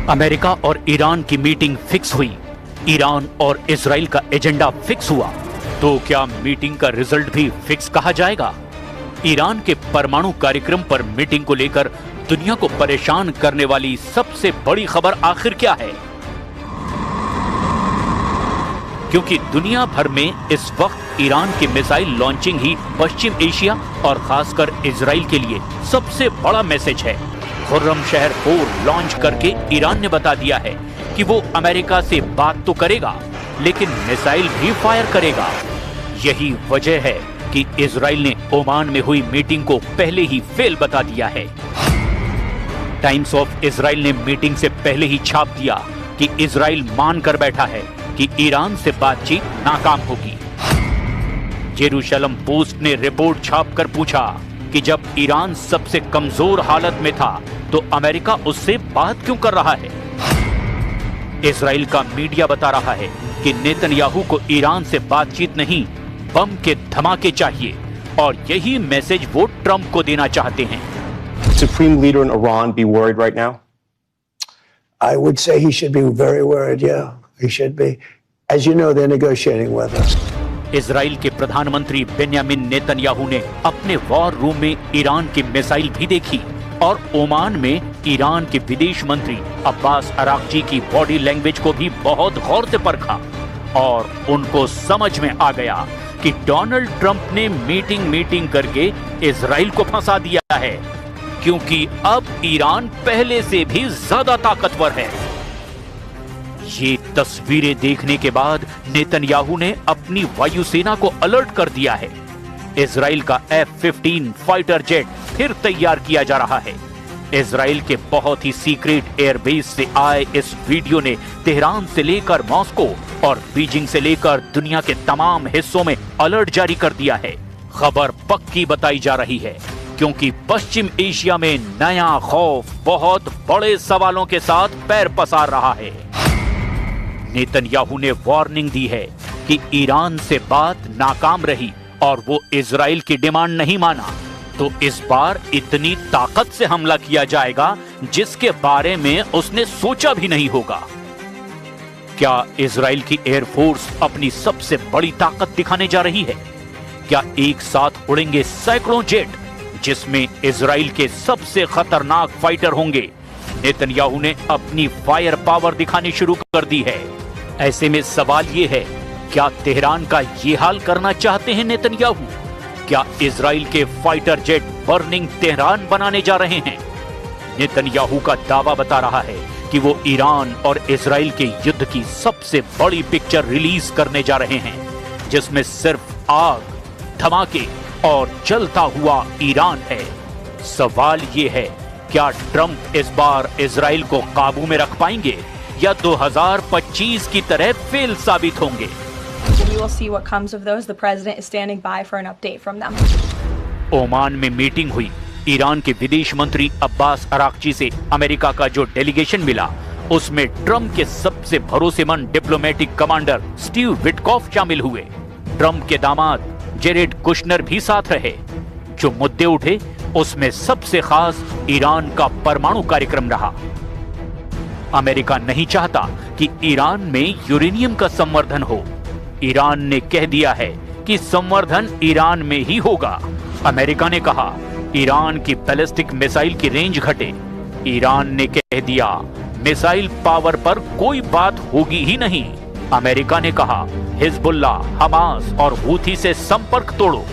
America और Iran की meeting fix हुई, ईरान और इजराइल का एजेंडा फिक्स हुआ, तो क्या मीटिंग का रिजल्ट भी फिक्स कहा जाएगा? ईरान के परमाणु कार्यक्रम पर मीटिंग को लेकर दुनिया को परेशान करने वाली सबसे बड़ी खबर आखिर क्या है? क्योंकि दुनिया भर में इस वक्त ईरान की मिसाइल लॉन्चिंग ही पश्चिम एशिया और खासकर इजराइल के लिए सबसे बड़ा मैसेज है। खुर्रम शहर 4 लॉन्च करके ईरान ने बता दिया है कि वो अमेरिका से बात तो करेगा, लेकिन मिसाइल भी फायर करेगा। यही वजह है कि इजराइल ने ओमान में हुई मीटिंग को पहले ही फेल बता दिया है। टाइम्स ऑफ इजराइल ने मीटिंग से पहले ही छाप दिया कि इजराइल मान कर बैठा है कि ईरान से बातचीत नाकाम होगी। जेरूशलम पोस्ट ने रिपोर्ट छापकर पूछा कि जब ईरान सबसे कमजोर हालत में था तो अमेरिका उससे बात क्यों कर रहा है? इजराइल का मीडिया बता रहा है कि नेतन्याहू को ईरान से बातचीत नहीं, बम के धमाके चाहिए और यही मैसेज वो ट्रंप को देना चाहते हैं। Supreme leader in Iran be worried right now? I would say he should be very worried, yeah. He should be. As you know, they're negotiating with us. Israel के प्रधानमंत्री बेन्यामिन नेतन्याहू ने अपने war room में Iran की missile भी देखी और Oman में ईरान के विदेश मंत्री अब्बास अराक्ची की बॉडी लैंग्वेज को भी बहुत गौर से परखा और उनको समझ में आ गया कि डोनाल्ड ट्रंप ने मीटिंग करके इजराइल को फंसा दिया है, क्योंकि अब ईरान पहले से भी ज्यादा ताकतवर है। ये तस्वीरें देखने के बाद नेतन्याहू ने अपनी वायुसेना को अलर्ट कर दिया है। इजराइल का F-15 फाइटर जेट फिर तैयार किया जा रहा है। इजराइल के बहुत ही सीक्रेट एयरबेस से आए इस वीडियो ने तेहरान से लेकर मॉस्को और बीजिंग से लेकर दुनिया के तमाम हिस्सों में अलर्ट जारी कर दिया है। खबर पक्की बताई जा रही है, क्योंकि पश्चिम एशिया में नया खौफ बहुत बड़े सवालों के साथ पैर पसार रहा है। नेतन्याहू ने वार्निंग दी है कि ईरान से बात नाकाम रही और वो इजराइल की डिमांड नहीं माना तो इस बार इतनी ताकत से हमला किया जाएगा जिसके बारे में उसने सोचा भी नहीं होगा। क्या इजराइल की एयरफोर्स अपनी सबसे बड़ी ताकत दिखाने जा रही है? क्या एक साथ उड़ेंगे सैकड़ों जेट, जिसमें इजराइल के सबसे खतरनाक फाइटर होंगे? नेतन्याहू ने अपनी फायर पावर दिखानी शुरू कर दी है। ऐसे में सवाल ये है, क्या तेहरान का ये हाल करना चाहते हैं नेतन्याहू? क्या इजराइल के फाइटर जेट बर्निंग तेहरान बनाने जा रहे हैं? नेतन्याहू का दावा बता रहा है कि वो ईरान और इजराइल के युद्ध की सबसे बड़ी पिक्चर रिलीज करने जा रहे हैं, जिसमें सिर्फ आग, धमाके और जलता हुआ ईरान है। सवाल ये है, क्या ट्रंप इस बार इजराइल को काबू में रख पाएंगे या 2025 की तरह फेल साबित होंगे? We will see what comes of those. The president is standing by for an update from them. Oman में मीटिंग हुई। ईरान के विदेश मंत्री अब्बास अराक्ची से अमेरिका का जो डेलीगेशन मिला, उसमें ट्रंप के सबसे भरोसेमंद डिप्लोमेटिक कमांडर स्टीव विटकॉफ शामिल हुए। ट्रंप के दामाद जेरेड कुशनर भी साथ रहे। जो मुद्दे उठे उसमें सबसे खास ईरान का परमाणु कार्यक्रम रहा। अमेरिका नहीं चाहता कि ईरान में यूरेनियम का संवर्धन हो। ईरान ने कह दिया है कि संवर्धन ईरान में ही होगा। अमेरिका ने कहा ईरान की बैलिस्टिक मिसाइल की रेंज घटे। ईरान ने कह दिया मिसाइल पावर पर कोई बात होगी ही नहीं। अमेरिका ने कहा हिजबुल्ला, हमास और हूथी से संपर्क तोड़ो।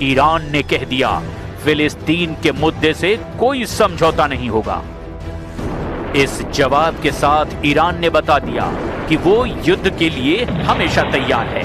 ईरान ने कह दिया फिलिस्तीन के मुद्दे से कोई समझौता नहीं होगा। इस जवाब के साथ ईरान ने बता दिया कि वो युद्ध के लिए हमेशा तैयार है।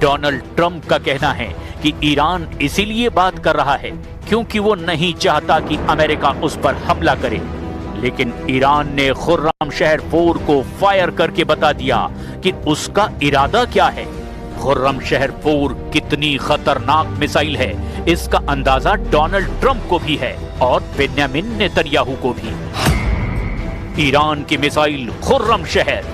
डोनाल्ड ट्रंप का कहना है कि ईरान इसीलिए बात कर रहा है क्योंकि वो नहीं चाहता कि अमेरिका उस पर हमला करे, लेकिन ईरान ने खुर्रम शहर 4 को फायर करके बता दिया कि उसका इरादा क्या है। खुर्रम शहर 4 कितनी खतरनाक मिसाइल है इसका अंदाजा डोनाल्ड ट्रंप को भी है और बेन्यामिन नेतन्याहू को भी। ईरान की मिसाइल खुर्रम शहर,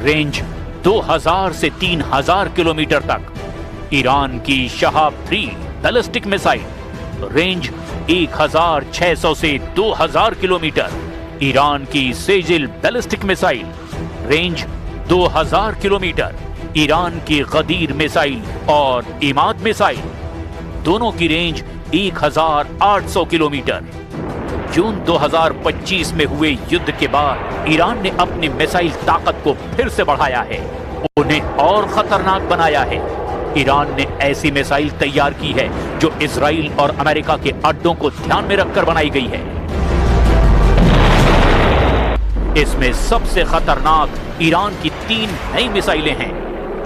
रेंज 2000 से 3000 किलोमीटर तक। ईरान की शहाब 3 बैलिस्टिक मिसाइल, रेंज 1600 से 2000 किलोमीटर। ईरान की Sejjil ballistic missile, range 2000 kilometre. Iran की गदीर मिसाइल और इमाद मिसाइल, दोनों की रेंज 1800 किलोमीटर। जून 2025 में हुए युद्ध के बाद ईरान ने अपनी मिसाइल ताकत को फिर से बढ़ाया है, उन्हें और खतरनाक बनाया है। ईरान ने ऐसी मिसाइल तैयार की है जो इजराइल और अमेरिका के अड्डों को ध्यान में रखकर बनाई गई है। इसमें सबसे खतरनाक ईरान की 3 नई मिसाइलें हैं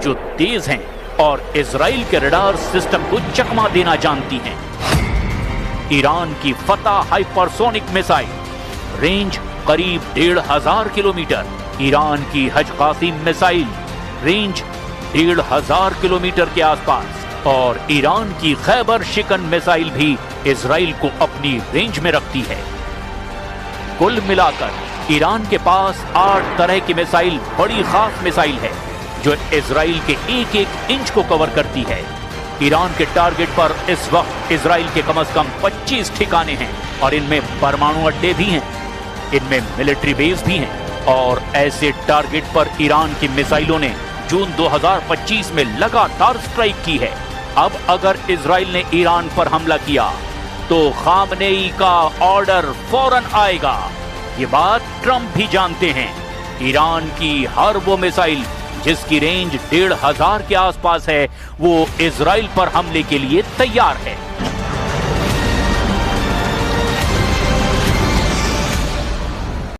जो तेज हैं और इजराइल के रडार सिस्टम को चकमा देना जानती हैं। ईरान की फतह हाइपरसोनिक मिसाइल, रेंज करीब 1500 किलोमीटर। ईरान की हज कासिम मिसाइल, रेंज 1500 किलोमीटर के आसपास। और ईरान की खैबर शिकन मिसाइल भी इजराइल को अपनी रेंज में रखती है। कुल मिलाकर ईरान के पास 8 तरह की मिसाइल बड़ी खास मिसाइल है जो इजराइल के एक इंच को कवर करती है। ईरान के टारगेट पर इस वक्त इजराइल के कम से कम 25 ठिकाने हैं और इनमें परमाणु अड्डे भी हैं, इनमें मिलिट्री बेस भी हैं। और ऐसे टारगेट पर ईरान की मिसाइलों ने जून 2025 में लगातार स्ट्राइक की है। अब अगर इजराइल ने ईरान पर हमला किया तो खामनेई का ऑर्डर फौरन आएगा। ये बात ट्रंप भी जानते हैं। ईरान की हर वो मिसाइल जिसकी रेंज 1500 के आसपास है वो इजराइल पर हमले के लिए तैयार है।